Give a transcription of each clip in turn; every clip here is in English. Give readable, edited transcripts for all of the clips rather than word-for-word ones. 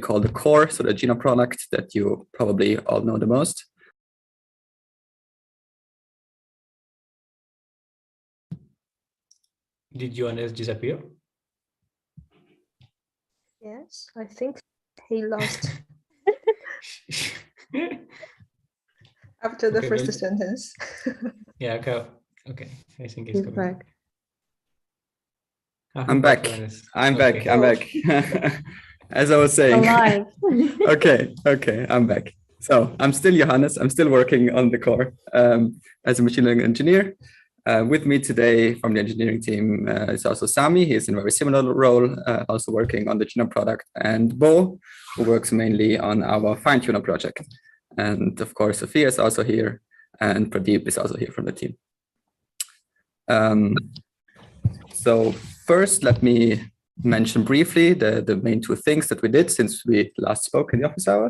call the core, so the Jina product that you probably all know the most. Did Johannes disappear? Yes, I think he lost after the first sentence. Yeah, okay. I think he's coming back. I'm back. I'm back. I'm back. As I was saying. Alive. Okay, I'm back. So I'm still Johannes. I'm still working on the core as a machine learning engineer. With me today from the engineering team is also Sami. He is in a very similar role, also working on the Jina product, and Bo, who works mainly on our fine-tuner project. And of course, Sophia is also here, and Pradeep is also here from the team. So first, let me mention briefly the main two things that we did since we last spoke in the office hour.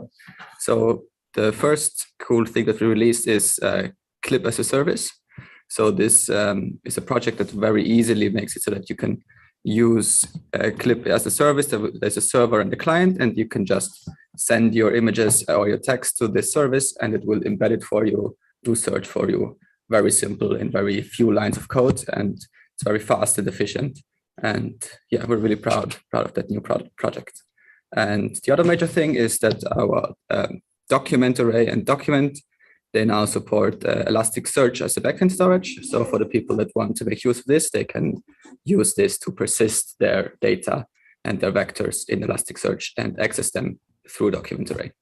So the first cool thing that we released is Clip as a service. So this is a project that very easily makes it so that you can use Clip as a service. There's a server and the client, and you can just send your images or your text to this service, and it will embed it for you, do search for you. Very simple in very few lines of code, and it's very fast and efficient. And yeah, we're really proud of that new project. And the other major thing is that our document array and document, they now support Elasticsearch as a backend storage. So for the people that want to make use of this, they can use this to persist their data and their vectors in Elasticsearch and access them through document array.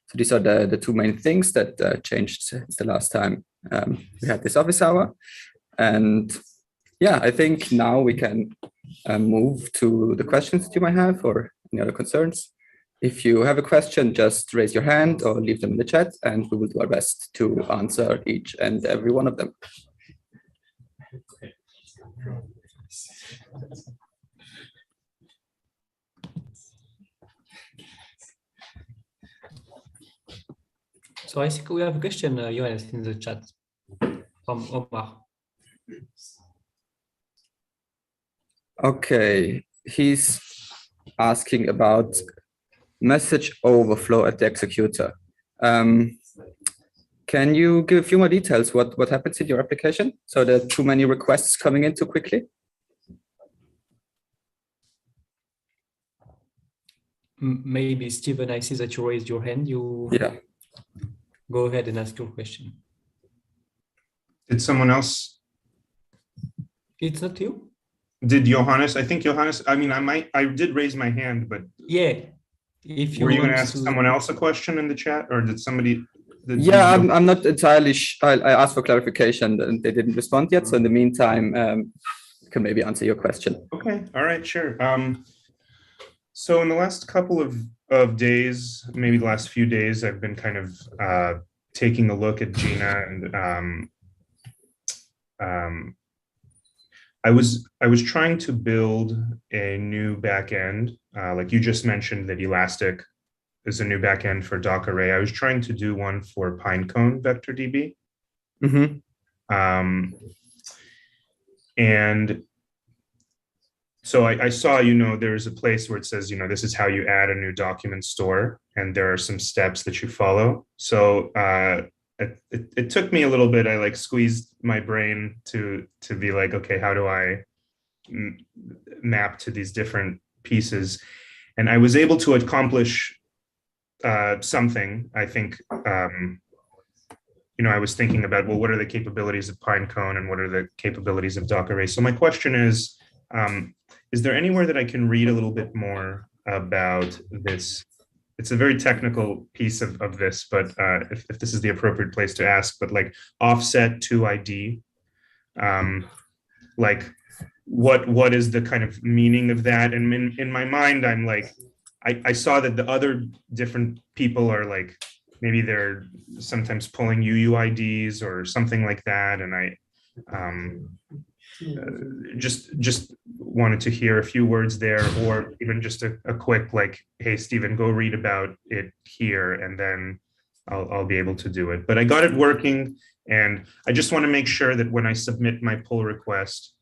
So these are the two main things that changed since the last time we had this office hour. And yeah, I think now we can move to the questions that you might have or any other concerns. If you have a question, just raise your hand or leave them in the chat, and we will do our best to answer each and every one of them. So I think we have a question, Johannes, in the chat from Omar. Okay, he's asking about message overflow at the executor. Can you give a few more details what happens in your application? So there are too many requests coming in too quickly? Maybe Stephen, I see that you raised your hand. Yeah. Go ahead and ask your question. Did someone else? It's not you? Did Johannes? I think Johannes, I mean, I did raise my hand, but yeah. If you were you going to ask someone else a question in the chat, or did somebody? Yeah, I'm not entirely sure. I asked for clarification and they didn't respond yet. So in the meantime, I can maybe answer your question. Okay, all right, sure. So in the last couple of days, maybe the last few days, I've been kind of taking a look at Jina, and I was trying to build a new backend, like you just mentioned that Elastic is a new backend for Docker Array. I was trying to do one for Pinecone Vector DB. Mm-hmm. And so I saw, there's a place where it says, this is how you add a new document store, and there are some steps that you follow. So it took me a little bit. I squeezed my brain to be like, okay, how do I map to these different pieces? And I was able to accomplish something. I think, I was thinking about, well, what are the capabilities of Pinecone and what are the capabilities of Docker Array? So my question is there anywhere that I can read a little bit more about this? It's a very technical piece of this, but if this is the appropriate place to ask, but offset to ID, what is the kind of meaning of that? And in my mind, I'm like, I saw that the other different people are maybe they're sometimes pulling UUIDs or something like that. And I just wanted to hear a few words there, or even just a quick hey, Stephen, go read about it here, and then I'll be able to do it. But I got it working, and I just want to make sure that when I submit my pull request,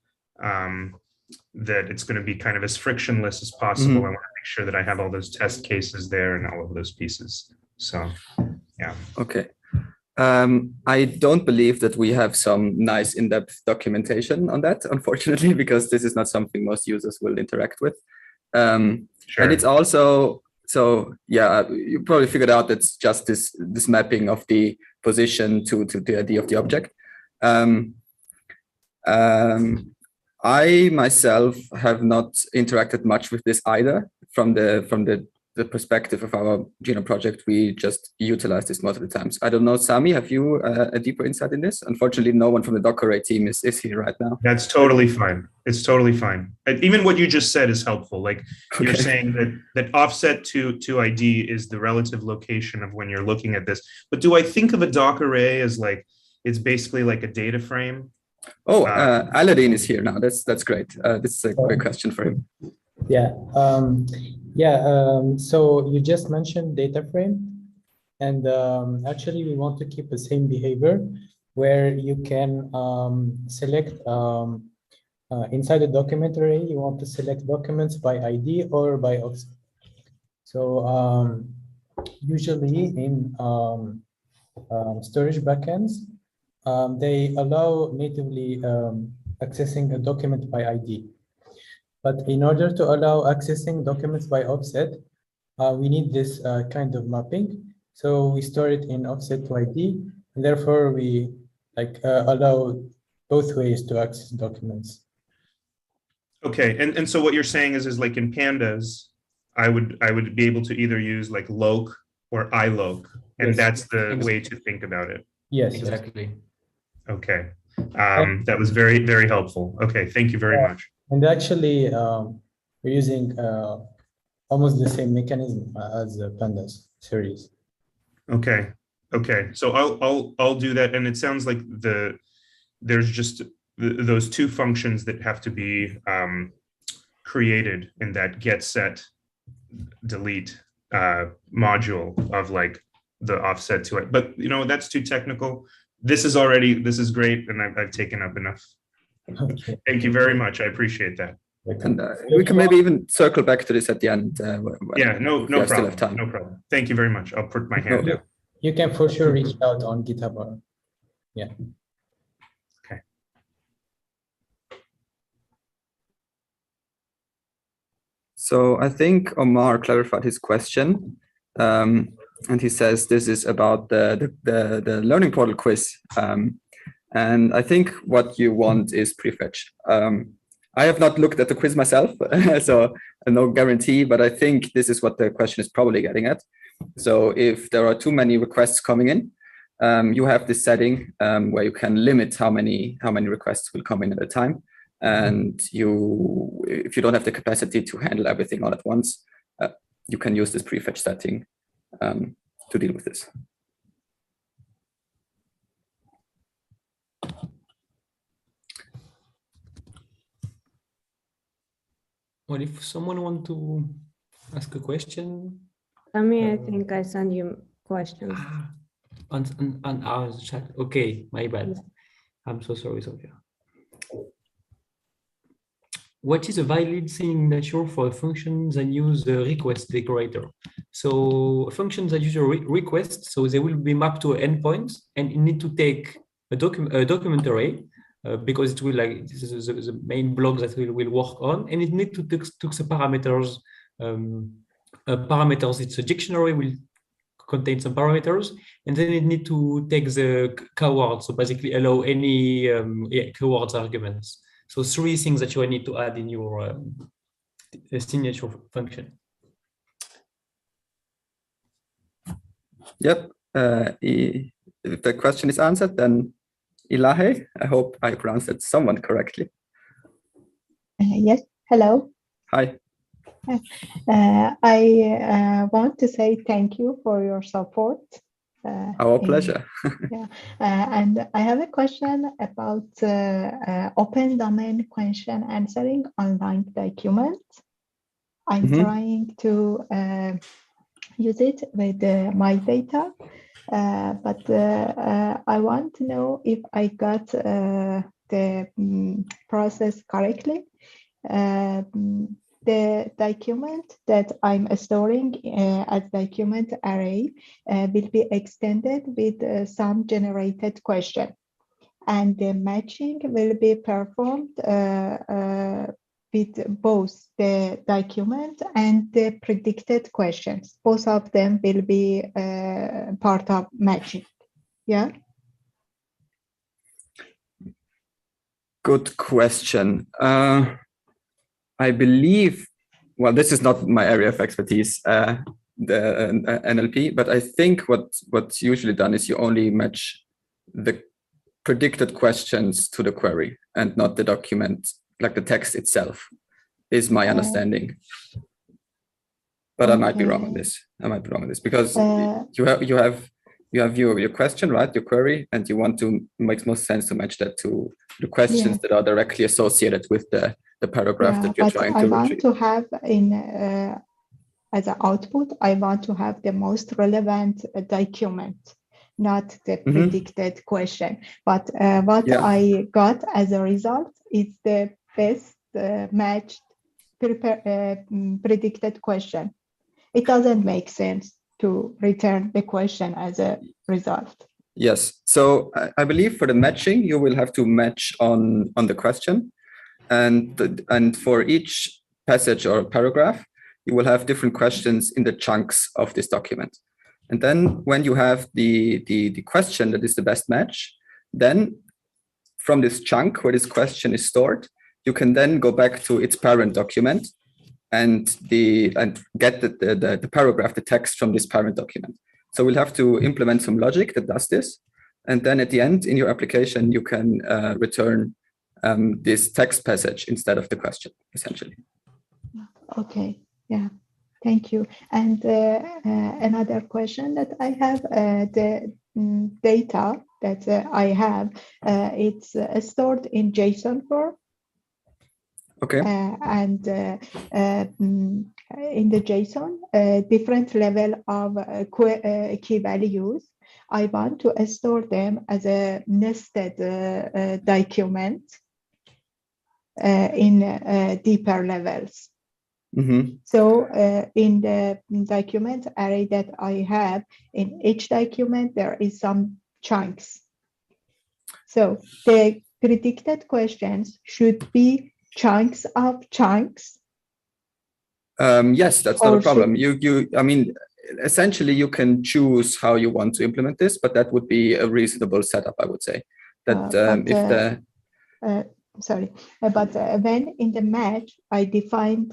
that it's going to be kind of as frictionless as possible. I want to make sure that I have all those test cases there and all of those pieces. So, yeah. Okay. I don't believe that we have some nice in-depth documentation on that, unfortunately, because this is not something most users will interact with. Sure. And it's also, so yeah, you probably figured out that's just this mapping of the position to the ID of the object. I myself have not interacted much with this either. From the perspective of our Jina project, we just utilize this most of the times. I don't know, Sami, have you a deeper insight in this? Unfortunately, no one from the Docker Array team is here right now. That's totally fine. It's totally fine. Even what you just said is helpful. Like you're Okay. saying that offset to ID is the relative location of when you're looking at this. But do I think of a Docker array as like, it's basically like a data frame? Oh, Aladdin is here now. That's great. This is a great question for him. Yeah. So you just mentioned data frame, and actually we want to keep the same behavior where you can select inside the document array, you want to select documents by ID or by offset. So usually in storage backends, they allow natively accessing a document by ID. But in order to allow accessing documents by offset, we need this kind of mapping. So we store it in offset to ID, and therefore we allow both ways to access documents. Okay, and so what you're saying is like in pandas, I would be able to either use like loc or iloc, and Yes. that's the way to think about it. Yes, Exactly. Okay, that was very, very helpful. Okay, thank you very much. And actually, we're using almost the same mechanism as the pandas series. Okay, okay. So I'll do that, and it sounds like there's just those two functions that have to be created in that get set delete module of like the offset to it. But you know, that's too technical. This is great, and I've taken up enough. Okay. Thank you very much. I appreciate that. And we can maybe even circle back to this at the end. Yeah, no if we still problem. have time. No problem. Thank you very much. I'll put my hand down. You can for sure reach out on GitHub. Or, yeah. Okay. So I think Omar clarified his question, and he says this is about the learning portal quiz. And I think what you want is prefetch. I have not looked at the quiz myself, so no guarantee, but I think this is what the question is probably getting at. So if there are too many requests coming in, you have this setting where you can limit how many requests will come in at a time. And if you don't have the capacity to handle everything all at once, you can use this prefetch setting to deal with this. Well, if someone want to ask a question, I think I sent you questions. on our chat. Okay, my bad. I'm so sorry, Sophia. What is a valid signature for a function that use the request decorator? So functions that use a request, so they will be mapped to endpoints, and you need to take a document array because it will this is the main block that we will work on, and it needs to take the parameters. Parameters. It's a dictionary will contain some parameters, and then it need to take the keyword. So basically, allow any keywords arguments. So 3 things that you need to add in your signature function. Yep. If the question is answered, then Ilahe, I hope I pronounced it somewhat correctly. Yes, hello. Hi. I want to say thank you for your support. Our pleasure. And I have a question about open domain question answering online documents. I'm trying to use it with my data, but I want to know if I got the process correctly. the document that I'm storing as document array will be extended with some generated question. And the matching will be performed with both the document and the predicted questions. Both of them will be part of matching. Yeah. Good question. I believe, well, this is not my area of expertise, the NLP, but I think what's usually done is you only match the predicted questions to the query and not the document, like the text itself, is my understanding. But I might be wrong on this. I might be wrong on this because you have your question, right? Your query, and you want to, makes most sense to match that to the questions that are directly associated with the paragraph that you're trying to retrieve. I want to have in as an output, I want to have the most relevant document, not the predicted question. But what I got as a result is the best matched predicted question. It doesn't make sense to return the question as a result. Yes. So I believe for the matching, you will have to match on the question. And for each passage or paragraph, you will have different questions in the chunks of this document. And then when you have the question that is the best match, then from this chunk where this question is stored, you can then go back to its parent document and get the paragraph, the text from this parent document. So we'll have to implement some logic that does this. And then at the end in your application, you can return this text passage instead of the question, essentially. Okay, yeah, thank you. And another question that I have, the data that I have, it's stored in JSON form. Okay. And in the JSON, different level of key values. I want to store them as a nested document in deeper levels. So in the document array that I have, in each document, there is some chunks. So the predicted questions should be chunks of chunks. Yes, that's not a problem. I mean, essentially, you can choose how you want to implement this, but that would be a reasonable setup, I would say. That but when in the match, I defined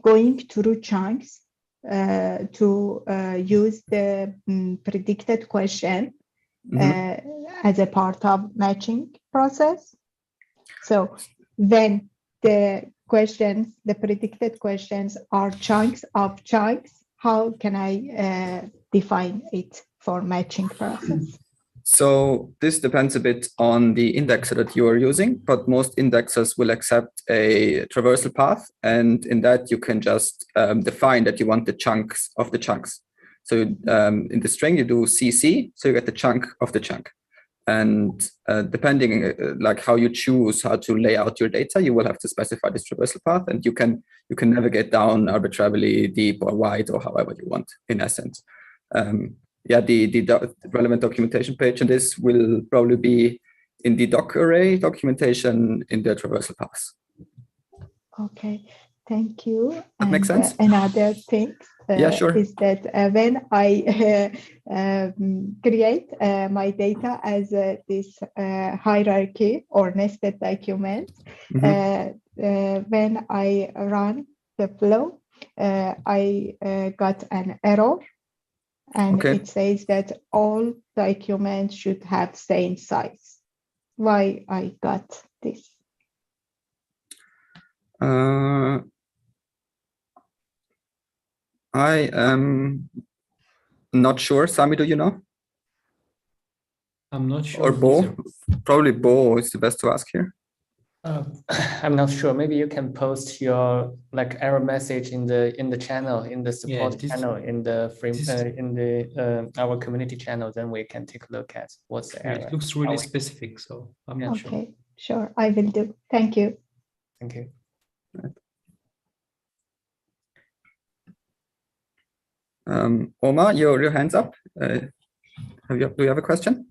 going through chunks to use the predicted question as a part of matching process. So when the questions, the predicted questions are chunks of chunks, how can I define it for matching process? So this depends a bit on the indexer that you are using, but most indexers will accept a traversal path. And in that, you can just define that you want the chunks of the chunks. So in the string, you do CC, so you get the chunk of the chunk. And depending like how you choose how to lay out your data, you will have to specify this traversal path, and you can navigate down arbitrarily deep or wide or however you want, in essence. Yeah, the relevant documentation page, and this will probably be in the doc array documentation in the traversal paths. Okay, thank you. That makes sense. Another thing yeah, sure. is that when I create my data as this hierarchy or nested document, when I run the flow, I got an error. And it says that all documents should have same size. Why I got this? I am not sure. Sami, do you know? I'm not sure. Or Bo? Probably Bo is the best to ask here. I'm not sure. Maybe you can post your error message in the channel, in the support channel, in the frame, in the our community channel. Then we can take a look at what's the error. It looks really specific, so I'm not sure. Okay, sure, I will do. Thank you. Thank you. Omar, your hand's up. Do you have a question?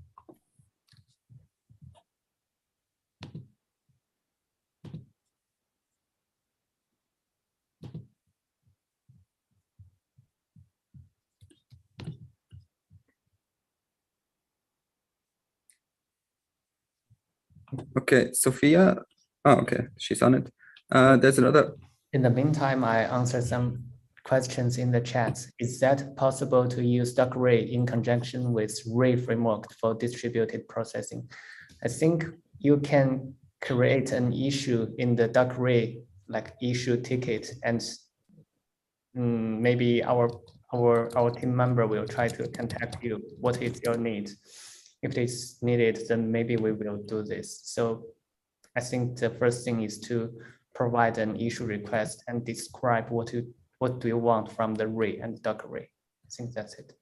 Okay, Sophia. Oh, okay, she's on it. There's another. In the meantime, I answered some questions in the chat. Is that possible to use Duck Ray in conjunction with Ray framework for distributed processing? I think you can create an issue in the Duck Ray, like issue ticket, and maybe our team member will try to contact you. What is your need? If it is needed, then maybe we will do this. So I think the first thing is to provide an issue request and describe what do you want from the Ray and Duck Ray. I think that's it.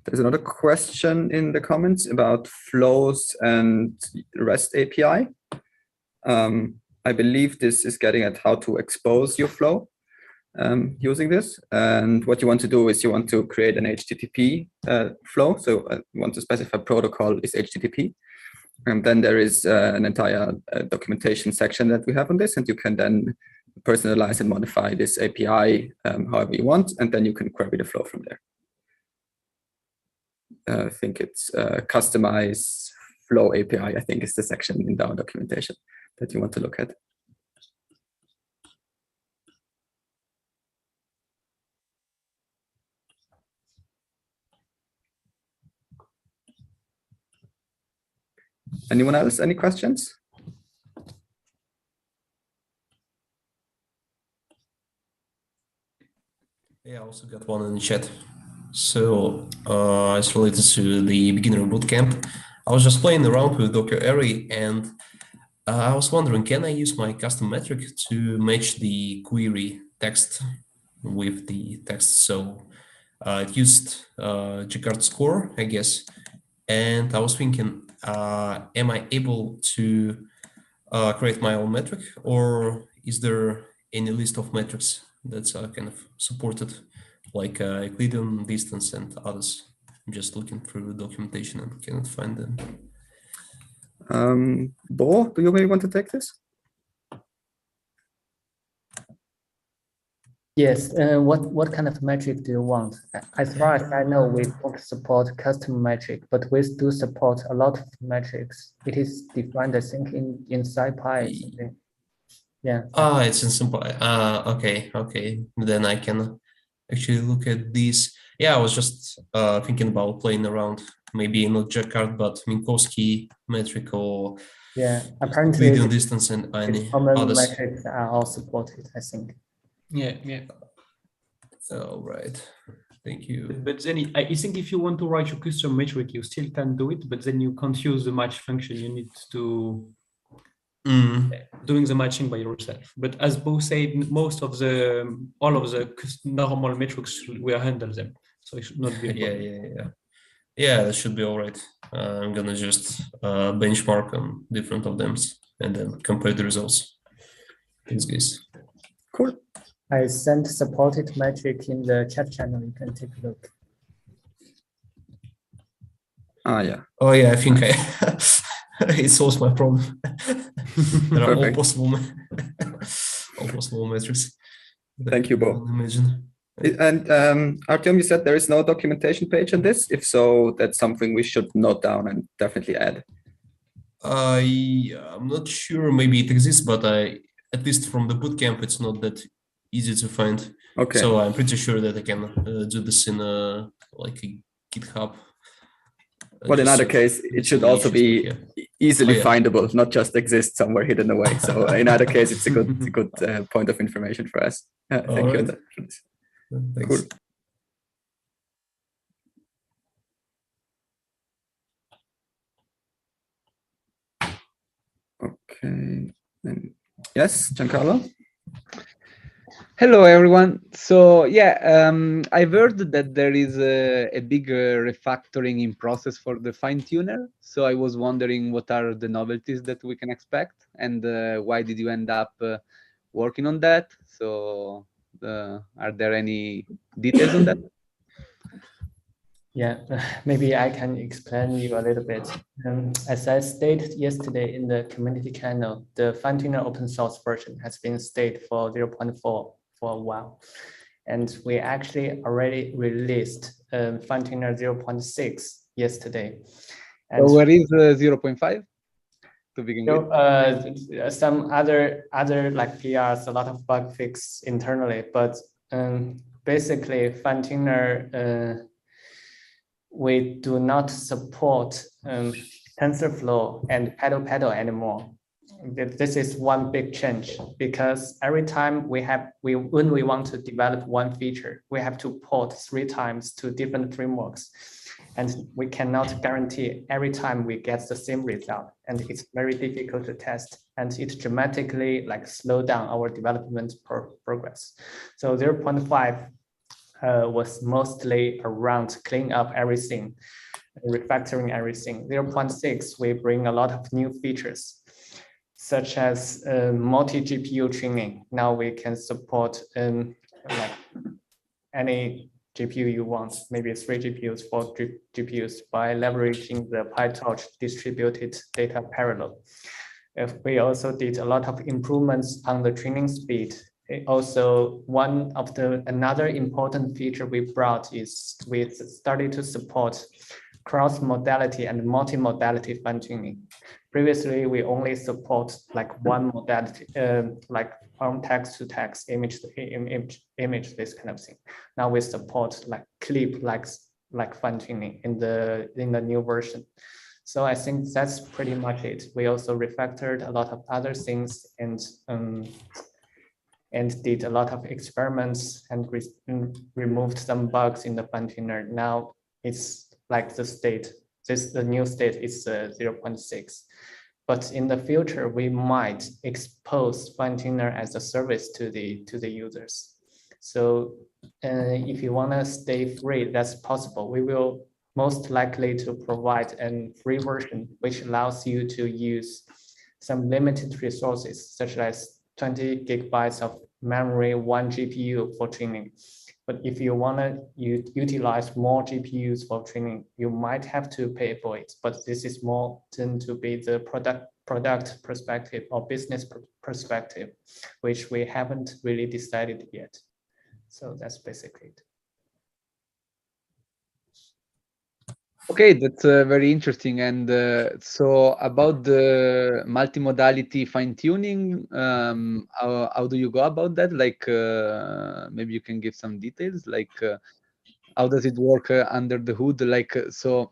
There's another question in the comments about flows and REST API. I believe this is getting at how to expose your flow using this. And what you want to do is you want to create an HTTP flow. So you want to specify protocol is HTTP. And then there is an entire documentation section that we have on this. And you can then personalize and modify this API however you want. And then you can query the flow from there. I think it's customize flow API, I think is the section in our documentation that you want to look at. Anyone else? Any questions? Yeah, I also got one in the chat. So it's related to the beginner bootcamp. I was just playing around with Docker Array, and I was wondering, can I use my custom metric to match the query text with the text? So it used Gcard score, I guess. And I was thinking, am I able to create my own metric, or is there any list of metrics that's kind of supported, like Euclidean distance and others? I'm just looking through the documentation and cannot find them. Bo, do you maybe want to take this? Yes, what kind of metric do you want? As far as I know, we don't support custom metric, but we do support a lot of metrics. It is defined, I think, in SciPy. Yeah. Ah, it's in SciPy. Okay. Then I can actually look at these. Yeah, I was just thinking about playing around, maybe not Gcard, but Minkowski metric or apparently Euclidean distance and any others. Metrics are all supported, I think. Yeah. All right. Thank you. But then I think if you want to write your custom metric, you still can do it, but then you can't use the match function. You need to doing the matching by yourself. But as Bo said, all of the normal metrics will handle them, so it should not be a problem. Yeah, that should be all right. I'm gonna just benchmark on different of them and then compare the results. Thanks, guys. Cool. I sent supported metric in the chat channel. You can take a look. Yeah. Oh yeah, I think it solves my problem. There are all possible metrics. Thank you, Bo. Imagine. And Artyom, you said there is no documentation page on this. If so, that's something we should note down and definitely add. I'm not sure. Maybe it exists, but at least from the bootcamp, it's not that easy to find. Okay. So I'm pretty sure that I can do this in like a GitHub. Well, in either case, it should also be easily findable, not just exist somewhere hidden away. So in either case, it's a good point of information for us. Thank you. Cool. Okay. Yes, Giancarlo? Hello, everyone. So yeah, I've heard that there is a big refactoring in process for the fine tuner. So I was wondering what are the novelties that we can expect, and why did you end up working on that? So are there any details on that? Yeah, maybe I can explain you a little bit. As I stated yesterday in the community channel, the fine-tuner open source version has been stayed for 0.4 for a while. And we actually already released fine-tuner 0.6 yesterday. And So where is 0.5 to begin with? Some other like PRs, a lot of bug fix internally, but basically fine-tuner we do not support TensorFlow and Paddle anymore. This is one big change because every time when we want to develop one feature, we have to port 3 times to different frameworks. And we cannot guarantee every time we get the same result. And it's very difficult to test. And it dramatically slow down our development progress. So 0.5 was mostly around cleaning up everything, refactoring everything. 0.6, we bring a lot of new features, such as multi-GPU training. Now we can support any GPU you want, maybe 3 GPUs, 4 GPUs by leveraging the PyTorch distributed data parallel. We also did a lot of improvements on the training speed. Also, another important feature we brought is we started to support cross-modality and multi-modality fine-tuning. Previously, we only support one modality, from text to text, image to image, this kind of thing. Now we support clip fine-tuning in the new version. So I think that's pretty much it. We also refactored a lot of other things and did a lot of experiments and removed some bugs in the fine-tuner. Now it's the new state is 0.6. But in the future, we might expose fine-tuner as a service to the users. So if you want to stay free, that's possible. We will most likely to provide a free version, which allows you to use some limited resources, such as 20 gigabytes of memory, 1 GPU for training. But if you want to utilize more GPUs for training, you might have to pay for it. But this is more tend to be the product perspective or business perspective, which we haven't really decided yet. So that's basically it. Okay, that's very interesting. And so about the multimodality fine-tuning, how do you go about that? Maybe you can give some details, how does it work under the hood? So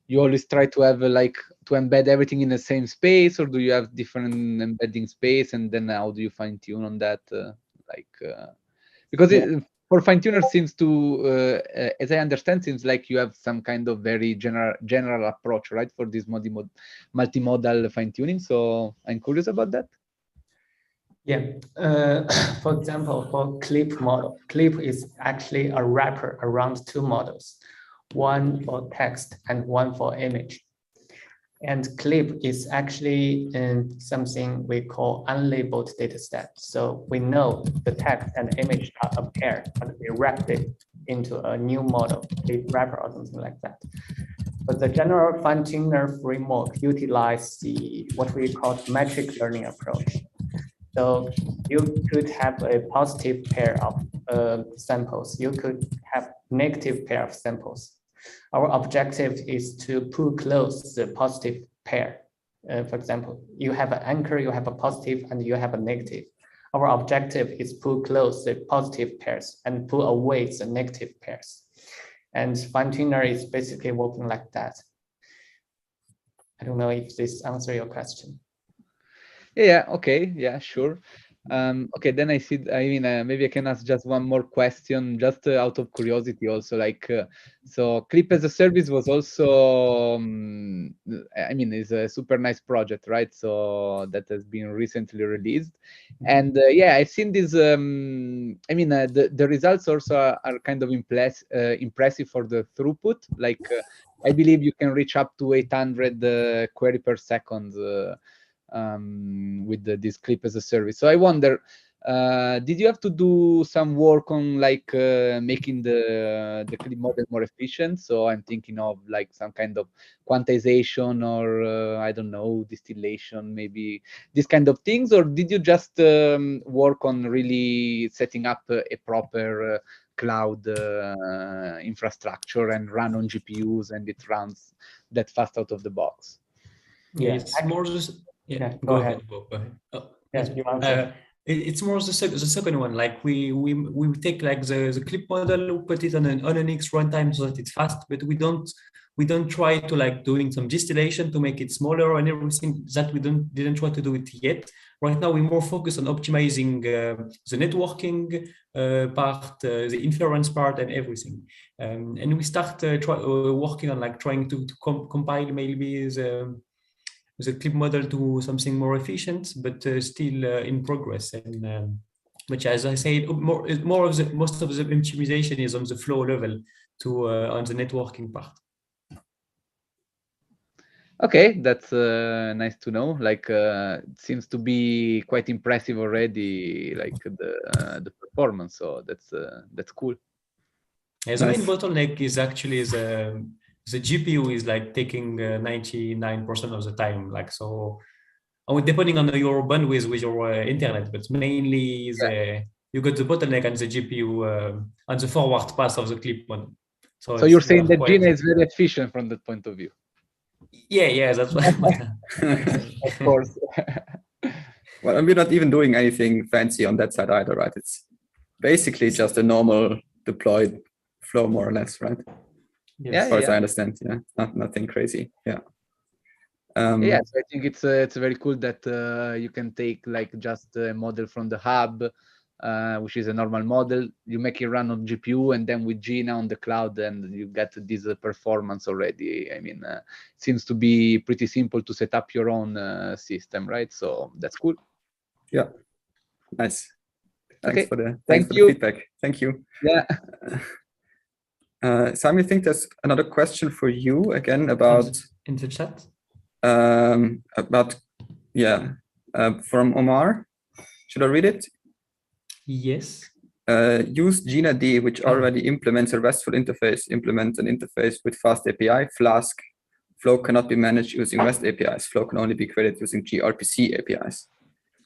you always try to have to embed everything in the same space, or do you have different embedding space? And then how do you fine-tune on that? Because for fine-tuner seems to, as I understand, seems like you have some kind of very general approach, right, for this multimodal fine-tuning. So I'm curious about that. Yeah, for example, for CLIP model, CLIP is actually a wrapper around 2 models, one for text and one for image. And CLIP is actually something we call unlabeled dataset. So we know the text and image are a pair, but we wrapped it into a new model, a wrapper or something like that. But the general fine-tuner framework utilizes what we call metric learning approach. So you could have a positive pair of samples. You could have negative pair of samples. Our objective is to pull close the positive pair. For example, you have an anchor, you have a positive, and you have a negative. Our objective is pull close the positive pairs and pull away the negative pairs. And fine-tuner is basically working like that. I don't know if this answers your question. Yeah, okay, yeah, sure. Okay, then I see. I mean, maybe I can ask just one more question, just out of curiosity, also. So Clip as a Service was also, I mean, it's a super nice project, right? So that has been recently released, and yeah, I've seen this. I mean, the results also are kind of impressive for the throughput. I believe you can reach up to 800 query per second. With this Clip as a Service. So I wonder, did you have to do some work on making the Clip model more efficient? So I'm thinking of some kind of quantization or I don't know, distillation, maybe this kind of things, or did you just work on really setting up a proper cloud infrastructure and run on GPUs and it runs that fast out of the box? Yeah, it's more just go ahead. Bob, go ahead. Yes, you answer. It's more the second one. Like we take like the Clip model, we put it on an X runtime so that it's fast, but we don't try to like doing some distillation to make it smaller and everything. That we didn't try to do it yet. Right now we're more focused on optimizing the networking part, the inference part, and everything. And we start working on like trying to compile maybe the Clip model to something more efficient, but still in progress. And which, as I said, most of the optimization is on the flow level to on the networking part. Okay, that's nice to know. It seems to be quite impressive already, the performance. So that's cool. Yeah, the main bottleneck is actually the GPU is like taking 99% of the time. Depending on your bandwidth with your internet, but mainly you got the bottleneck and the GPU on the forward pass of the Clip model. So you're saying that Jina is very efficient from that point of view? Yeah, that's what. Of course. Well, and we're not even doing anything fancy on that side either, right? It's basically just a normal deployed flow, more or less, right? Yes. As far as I understand, nothing crazy. Yeah. Yeah, so I think it's very cool that you can take just a model from the hub, which is a normal model, you make it run on GPU, and then with Jina on the cloud, and you get this performance already. I mean, it seems to be pretty simple to set up your own system, right? So that's cool. Yeah, nice. Thanks for the feedback. Thank you. Yeah. Simon, I think there's another question for you again about in the chat. From Omar. Should I read it? Yes. Use Jina D, which already implements a RESTful interface, implement an interface with fast API, Flask. Flow cannot be managed using REST APIs. Flow can only be created using gRPC APIs.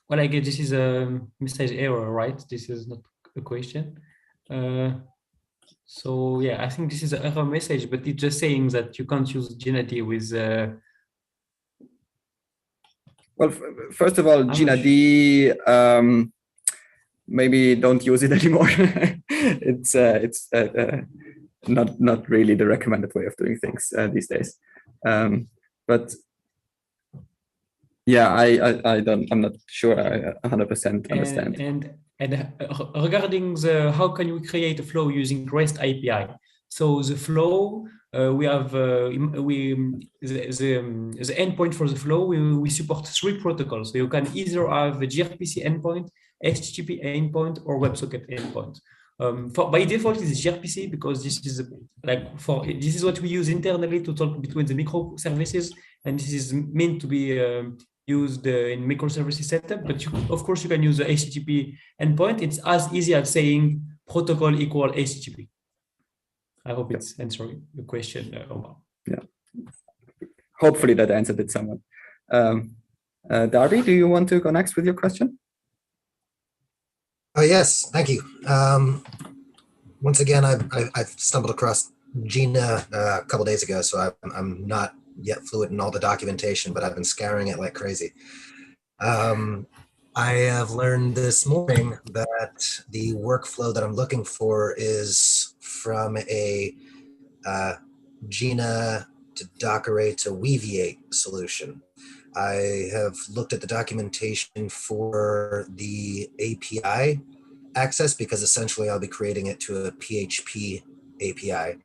Well, I guess this is a message error, right? This is not a question. So yeah, I think this is an error message, but it's just saying that you can't use Jina D with. Well, first of all, Jina D, maybe don't use it anymore. It's not really the recommended way of doing things these days. But yeah, I'm not sure I 100% understand. And regarding how can we create a flow using REST API? So the flow, we have the endpoint for the flow. We support 3 protocols. So you can either have a gRPC endpoint, HTTP endpoint, or WebSocket endpoint. By default, it's gRPC because this is this is what we use internally to talk between the microservices, and this is meant to be used in microservices setup. But of course, you can use the HTTP endpoint. It's as easy as saying protocol equal HTTP. I hope it's answering the question, Omar. Yeah. Hopefully that answered it somewhat. Darby, do you want to go next with your question? Oh, yes, thank you. Once again, I've stumbled across Jina a couple days ago, so I'm not yet fluent in all the documentation, but I've been scouring it like crazy. I have learned this morning that the workflow that I'm looking for is from a Jina to Docker to Weaviate solution. I have looked at the documentation for the API access because essentially I'll be creating it to a PHP API.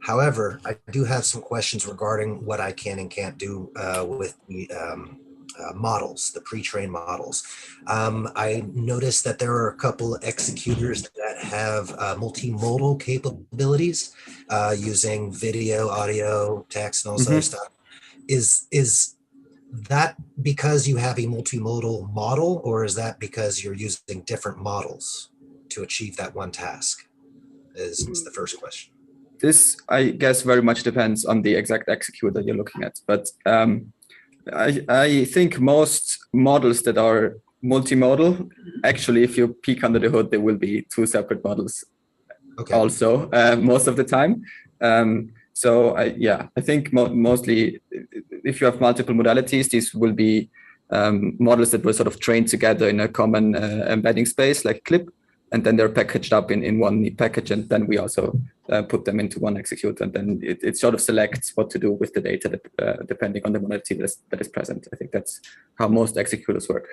However, I do have some questions regarding what I can and can't do with the models, the pre-trained models. I noticed that there are a couple of executors that have multimodal capabilities using video, audio, text, and all this other stuff. Is that because you have a multimodal model, or is that because you're using different models to achieve that one task? Is the first question. This, I guess, very much depends on the exact executor you're looking at. But I think most models that are multimodal, actually, if you peek under the hood, there will be two separate models also most of the time. So I think mostly if you have multiple modalities, these will be models that were sort of trained together in a common embedding space like CLIP, and then they're packaged up in one neat package, and then we also put them into one executor, and then it sort of selects what to do with the data depending on the modality that is present. I think that's how most executors work.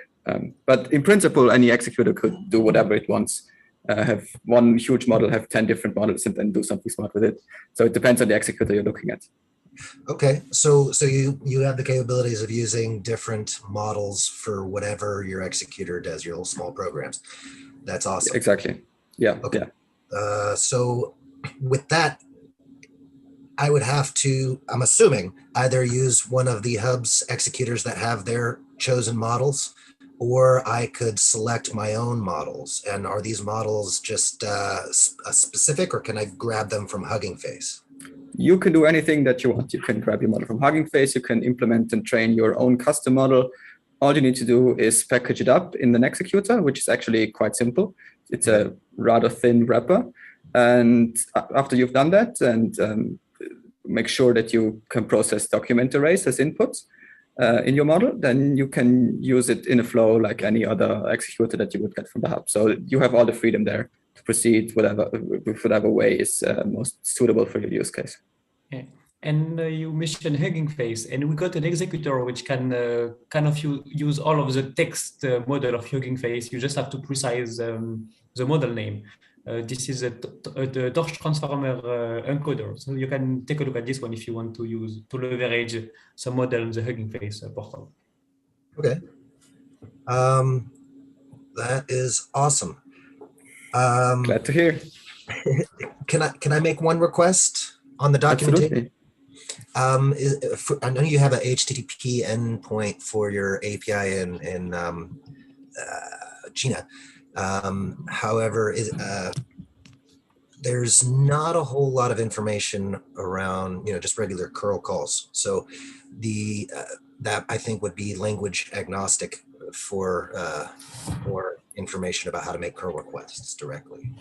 But in principle, any executor could do whatever it wants. Have one huge model, have 10 different models, and then do something smart with it. So it depends on the executor you're looking at. Okay, so you have the capabilities of using different models for whatever your executor does, your little small programs. That's awesome. Exactly. Yeah. Okay. Yeah. So with that, I would have to, I'm assuming, either use one of the hub's executors that have their chosen models, or I could select my own models. And are these models just specific, or can I grab them from Hugging Face? You can do anything that you want. You can grab your model from Hugging Face. You can implement and train your own custom model. All you need to do is package it up in an executor, which is actually quite simple. It's a rather thin wrapper. And after you've done that, and make sure that you can process document arrays as inputs in your model, then you can use it in a flow like any other executor that you would get from the hub. So you have all the freedom there to proceed with whatever way is most suitable for your use case. Yeah. And you mentioned Hugging Face, and we got an executor which can kind of use all of the text model of Hugging Face. You just have to precise the model name. This is the torch transformer encoder. So you can take a look at this one if you want to leverage some model in the Hugging Face portal. Okay. That is awesome. Glad to hear. Can I make one request on the documentation? Absolutely. I know you have a HTTP endpoint for your API in Jina. However, there's not a whole lot of information around, just regular curl calls. So that I think would be language agnostic for information about how to make curl requests directly.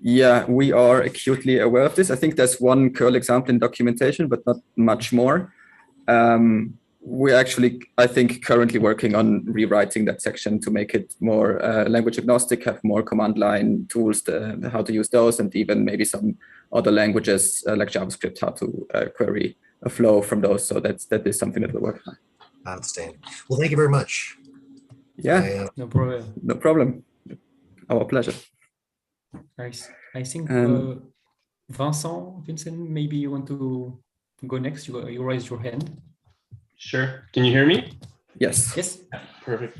Yeah, we are acutely aware of this. I think there's one curl example in documentation, but not much more. We're actually, I think, currently working on rewriting that section to make it more language agnostic, have more command line tools, how to use those, and even maybe some other languages like JavaScript, how to query a flow from those. So that is something that we're working on. Outstanding. Well, thank you very much. Yeah, no problem. No problem. Our pleasure. Nice. I think Vincent, maybe you want to go next. You raised your hand. Sure. Can you hear me? Yes. Yes. Yeah, perfect.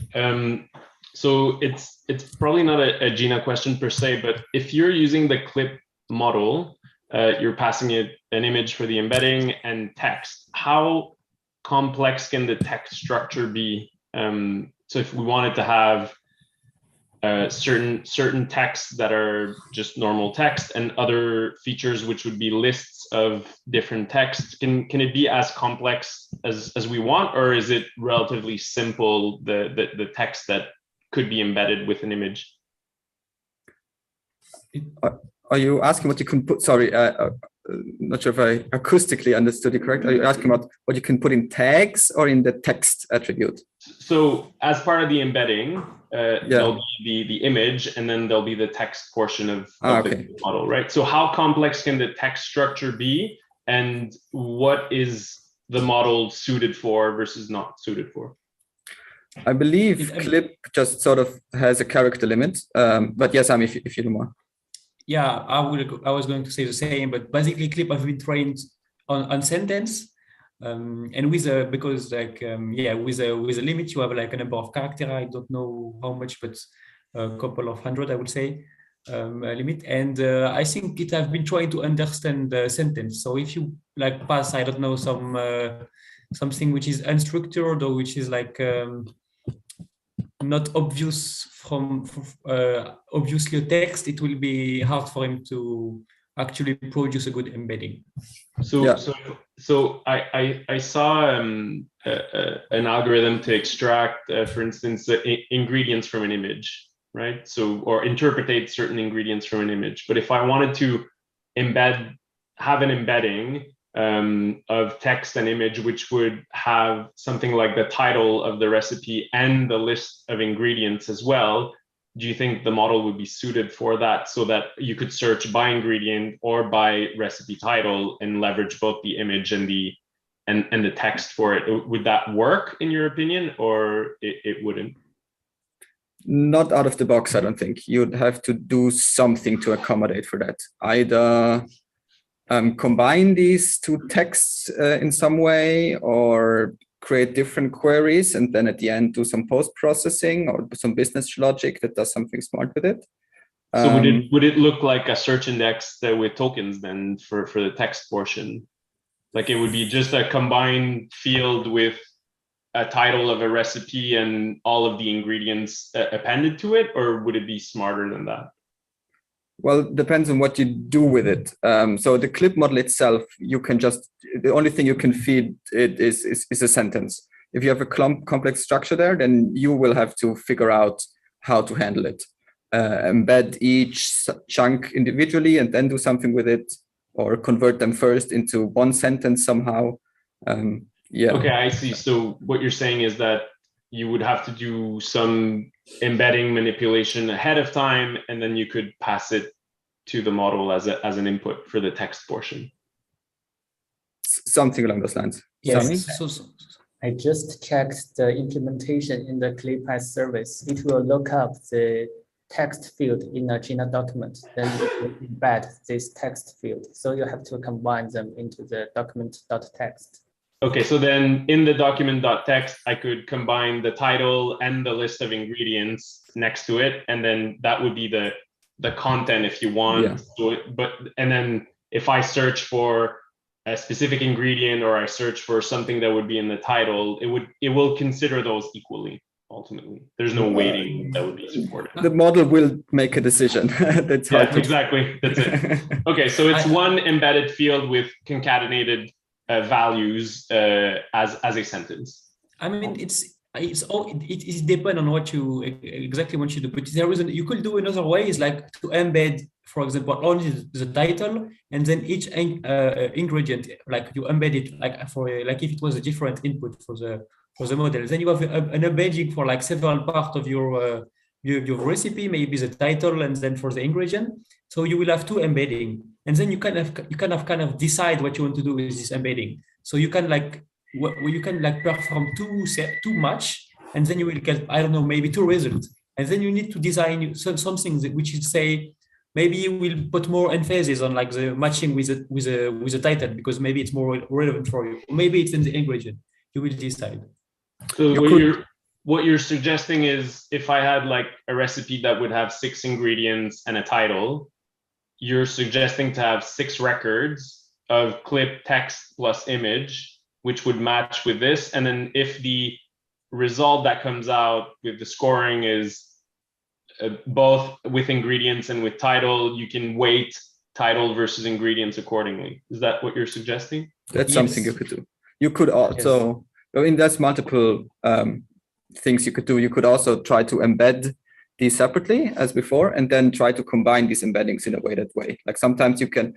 So it's probably not a Jina question per se, but if you're using the CLIP model, you're passing it an image for the embedding and text. How complex can the text structure be? So if we wanted to have certain texts that are just normal text and other features which would be lists of different texts, can it be as complex as we want, or is it relatively simple, the text that could be embedded with an image? Are you asking what you can put? Sorry, not sure if I acoustically understood you correct. Are you asking about what you can put in tags or in the text attribute? So as part of the embedding, there'll be the image, and then there'll be the text portion of the model, right? So how complex can the text structure be, and what is the model suited for versus not suited for? I believe Clip just sort of has a character limit, but yes, if you know more. Yeah, I was going to say the same, but basically Clip have been trained on sentence, and with a because like with a limit you have like a number of character. I don't know how much, but a couple of hundred, I would say, limit. And I think it have been trying to understand the sentence. So if you like pass, I don't know, something which is unstructured or which is like not obvious from obviously a text, it will be hard for him to actually produce a good embedding. So I saw an algorithm to extract, for instance, ingredients from an image, right? So, or interpretate certain ingredients from an image. But if I wanted to have an embedding of text and image, which would have something like the title of the recipe and the list of ingredients as well, do you think the model would be suited for that, so that you could search by ingredient or by recipe title and leverage both the image and the text for it? Would that work in your opinion, or it wouldn't? Not out of the box, I don't think. You'd have to do something to accommodate for that. Either combine these two texts in some way, or create different queries and then at the end do some post-processing or some business logic that does something smart with it. So would it look like a search index with tokens then for the text portion? Like it would be just a combined field with a title of a recipe and all of the ingredients appended to it, or would it be smarter than that? Well, it depends on what you do with it. So the Clip model itself, you can just, the only thing you can feed it is a sentence. If you have a complex structure there, then you will have to figure out how to handle it. Embed each chunk individually and then do something with it, or convert them first into one sentence somehow. Yeah. Okay, I see. So what you're saying is that you would have to do some embedding manipulation ahead of time, and then you could pass it to the model as an input for the text portion. Something along those lines. Yes. I just checked the implementation in the ClipPath service. It will look up the text field in a Jina document, then it will embed this text field. So you have to combine them into the document.text. Okay, so then in the document.text, I could combine the title and the list of ingredients next to it, and then that would be the content if you want. Yeah. So and then if I search for a specific ingredient, or I search for something that would be in the title, it will consider those equally. Ultimately, there's no weighting that would be supported. The model will make a decision. That's hard. Exactly. That's it. Okay, so it's one embedded field with concatenated values as a sentence. I mean, it depends on what you exactly want you to do. But there is you could do another way, is like to embed, for example, only the title and then each ingredient, like you embed it like if it was a different input for the model. Then you have an embedding for like several parts of your recipe, maybe the title and then for the ingredient. So you will have two embedding, and then you kind of decide what you want to do with this embedding. So you can perform too much, and then you will get, I don't know, maybe two results. And then you need to design something which is, say, maybe you will put more emphasis on like the matching with the title, because maybe it's more relevant for you. Or maybe it's in the ingredient. You will decide. So what you're suggesting is, if I had like a recipe that would have 6 ingredients and a title, you're suggesting to have 6 records of clip, text plus image, which would match with this. And then if the result that comes out with the scoring is both with ingredients and with title, you can weight title versus ingredients accordingly. Is that what you're suggesting? That's something you could do. You could also, I mean, there's multiple things you could do. You could also try to embed these separately as before, and then try to combine these embeddings in a weighted way. Like sometimes you can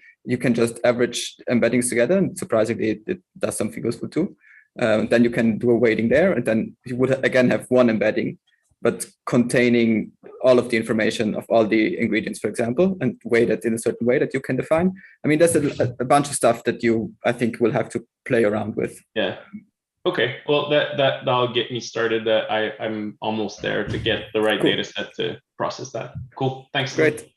just average embeddings together, and surprisingly it does something useful too. Then you can do a weighting there, and then you would again have one embedding, but containing all of the information of all the ingredients, for example, and weigh that in a certain way that you can define. I mean, there's a bunch of stuff that I think, will have to play around with. Yeah. Okay. Well, that'll get me started. I'm almost there to get the right data set to process that. Cool. Thanks. Great.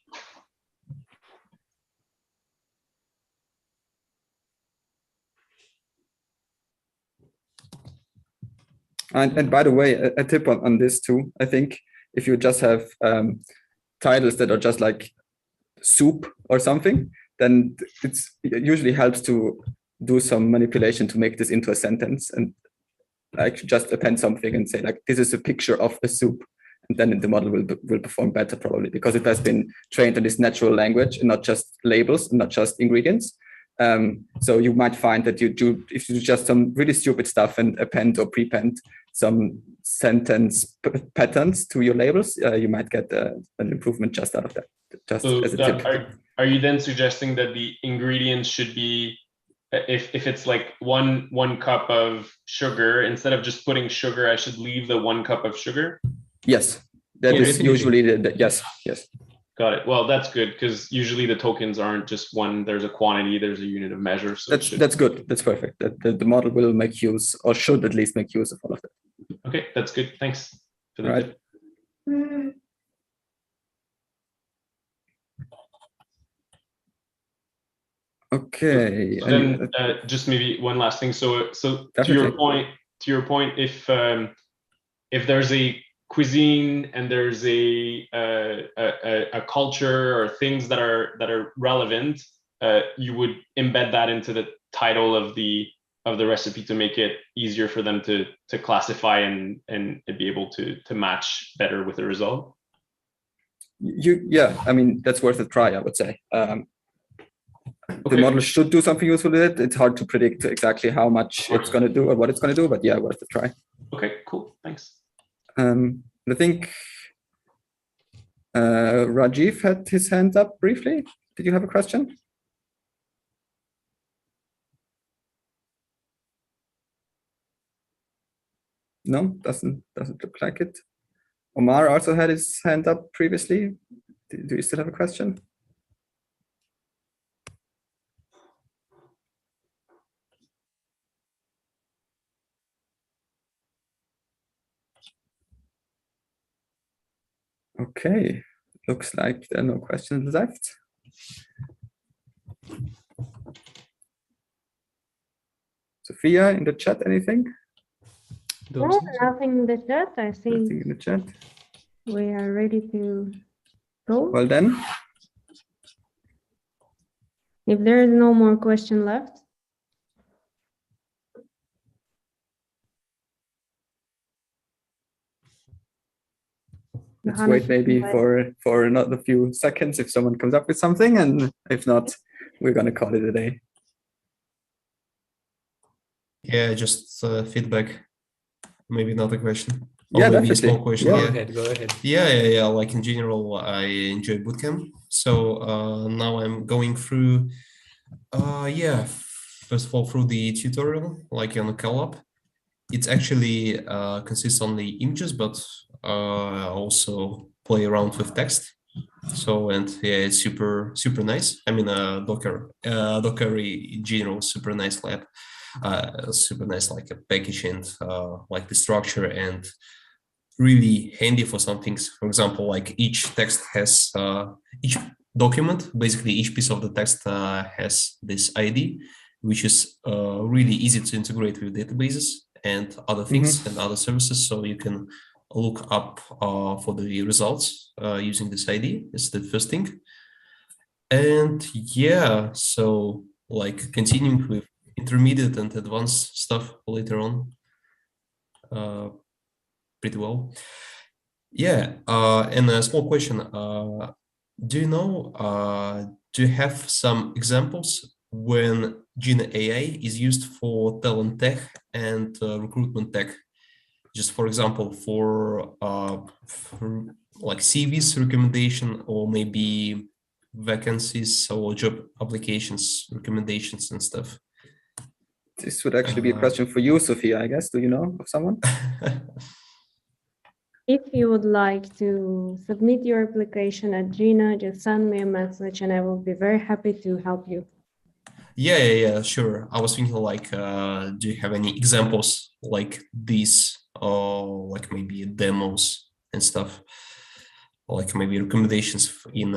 And by the way, a tip on this too, I think if you just have titles that are just like soup or something, then it usually helps to do some manipulation to make this into a sentence and like just append something and say like, this is a picture of a soup. And then the model will perform better probably because it has been trained on this natural language and not just labels, not just ingredients. So you might find that if you do just some really stupid stuff and append or prepend some sentence patterns to your labels, you might get an improvement just out of that. Just as a tip. Are you then suggesting that the ingredients should be, if it's like one cup of sugar, instead of just putting sugar, I should leave the 1 cup of sugar? Yes, that is usually yes. Got it. Well, that's good because usually the tokens aren't just one. There's a quantity. There's a unit of measure. So that's good. That's perfect. The model will make use, or should at least make use of all of that. Okay, that's good. Thanks for the tip. Okay. So then, just maybe one last thing. So to your point, if there's a cuisine and there's a culture or things that are relevant, you would embed that into the title of the recipe to make it easier for them to classify and be able to match better with the result. Yeah, I mean, that's worth a try, I would say. The model should do something useful with it. It's hard to predict exactly how much it's going to do or what it's going to do, but yeah, worth a try. Okay, cool. Thanks. I think Rajiv had his hand up briefly. Did you have a question? No, doesn't look like it. Omar also had his hand up previously. Do you still have a question? Okay, looks like there are no questions left. Sophia, in the chat, anything? No, nothing in the chat. I think nothing in the chat. We are ready to go. Well then. If there is no more question left. Let's wait maybe for another few seconds if someone comes up with something, and if not, we're going to call it a day. Yeah, just feedback. Maybe not a question. Or yeah, maybe definitely. A small question. Go ahead. Yeah. Like in general, I enjoy bootcamp. So now I'm going through, first of all, through the tutorial, like on the Collab. It actually consists only images, but also play around with text. So, and yeah, it's super nice. I mean, Docker in general, super nice lab. Super nice, like a package and like the structure, and really handy for some things. For example, like each text has each document, basically each piece of the text has this ID, which is really easy to integrate with databases and other things and other services. So you can look up for the results using this ID. It's the first thing. And yeah, so like continuing with intermediate and advanced stuff later on pretty well. Yeah, and a small question. Do you know, do you have some examples when Jina AI is used for talent tech and recruitment tech? Just for example, for like CVs recommendation, or maybe vacancies or job applications recommendations and stuff? This would actually be a question for you, Sophia, I guess. Do you know of someone? If you would like to submit your application at Jina, just send me a message and I will be very happy to help you. Yeah, sure. I was thinking like, do you have any examples like these, or like maybe demos and stuff, or like maybe recommendations in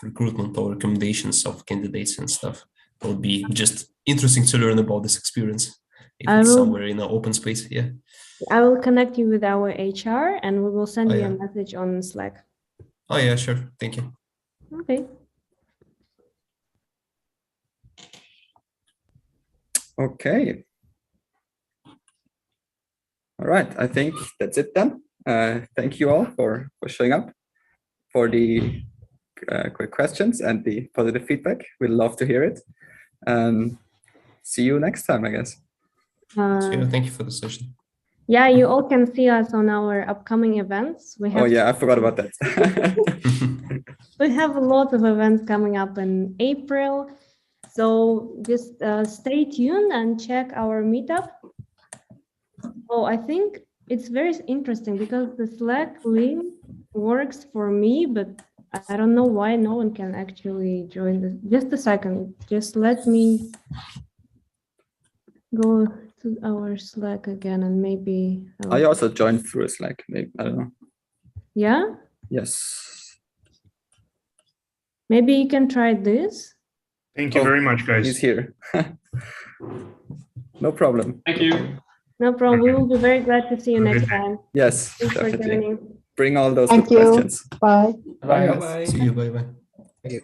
recruitment or recommendations of candidates and stuff? It would be just interesting to learn about this experience if it's somewhere in an open space. Yeah. I will connect you with our HR and we will send you a message on Slack. Oh yeah, sure. Thank you. Okay. Okay. All right. I think that's it then. Thank you all for showing up, for the quick questions and the positive feedback. We'd love to hear it. See you next time, I guess. Thank you for the session. Yeah, you all can see us on our upcoming events. We have I forgot about that. We have a lot of events coming up in April. So just stay tuned and check our meetup. Oh, I think it's very interesting because the Slack link works for me, but I don't know why no one can actually join this. Just a second, just let me go to our Slack again and maybe. I also joined through a Slack, maybe, I don't know. Yeah? Yes. Maybe you can try this. Thank you very much, guys. He's here. No problem. Thank you. No problem. We will be very glad to see you next time. Yes, Thanks for definitely. joining. Bring all those Thank good you. questions. Bye. Bye. See you. Bye.